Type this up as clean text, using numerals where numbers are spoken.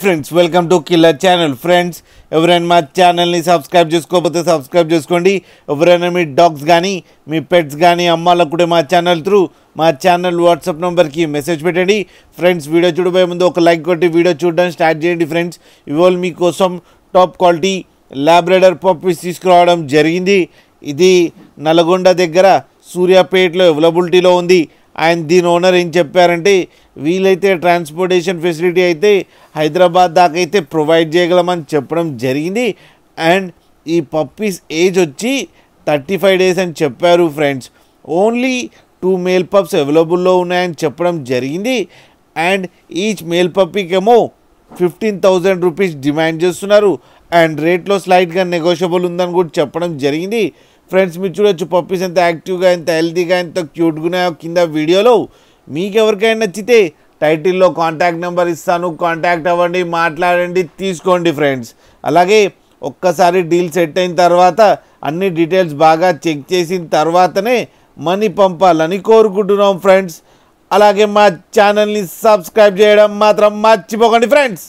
Friends welcome to killer channel. Friends ఎవరైనా మా ఛానల్ని సబ్స్క్రైబ్ చేసుకోకపోతే సబ్స్క్రైబ్ చేసుకోండి. ఎవరైనా మీ డాగ్స్ కానీ మీ పెట్స్ కానీ అమ్మాలకు కూడా మా ఛానల్ త్రూ మా ఛానల్ వాట్సాప్ నెంబర్కి మెసేజ్ పెట్టండి. ఫ్రెండ్స్ వీడియో చూడబోయే ముందు ఒక లైక్ కొట్టి వీడియో చూడడం స్టార్ట్ చేయండి. ఫ్రెండ్స్ ఇవాళ మీకోసం టాప్ క్వాలిటీ లాబ్రాడర్ పప్పీస్ తీసుకురావడం జరిగింది. ఇది నల్గొండ దగ్గర సూర్యాపేటలో అవైలబిలిటీలో ఉంది. అండ్ దీని ఓనర్ ఏం చెప్పారంటే వీలైతే ట్రాన్స్పోర్టేషన్ ఫెసిలిటీ అయితే హైదరాబాద్ దాకా అయితే ప్రొవైడ్ చేయగలమని చెప్పడం జరిగింది. అండ్ ఈ పప్పీస్ ఏజ్ వచ్చి 35 days అని చెప్పారు. ఫ్రెండ్స్ ఓన్లీ 2 మేల్ పప్స్ అవైలబుల్లో ఉన్నాయని చెప్పడం జరిగింది. అండ్ ఈచ్ మేల్ పప్పీకేమో 15,000 రూపీస్ డిమాండ్ చేస్తున్నారు. అండ్ రేట్లో స్లైట్గా నెగోషియబుల్ ఉందని కూడా చెప్పడం జరిగింది. ఫ్రెండ్స్ మీరు చూడొచ్చు పప్పీస్ ఎంత యాక్టివ్గా ఎంత హెల్తీగా ఎంత క్యూట్గా ఉన్నాయో కింద వీడియోలో. మీకు ఎవరికైనా నచ్చితే టైటిల్లో కాంటాక్ట్ నెంబర్ ఇస్తాను, కాంటాక్ట్ అవ్వండి, మాట్లాడండి, తీసుకోండి. ఫ్రెండ్స్ అలాగే ఒక్కసారి డీల్ సెట్ అయిన తర్వాత అన్ని డీటెయిల్స్ బాగా చెక్ చేసిన తర్వాతనే మనీ పంపాలని కోరుకుంటున్నాం. ఫ్రెండ్స్ అలాగే మా ఛానల్ని సబ్స్క్రైబ్ చేయడం మాత్రం మర్చిపోకండి. ఫ్రెండ్స్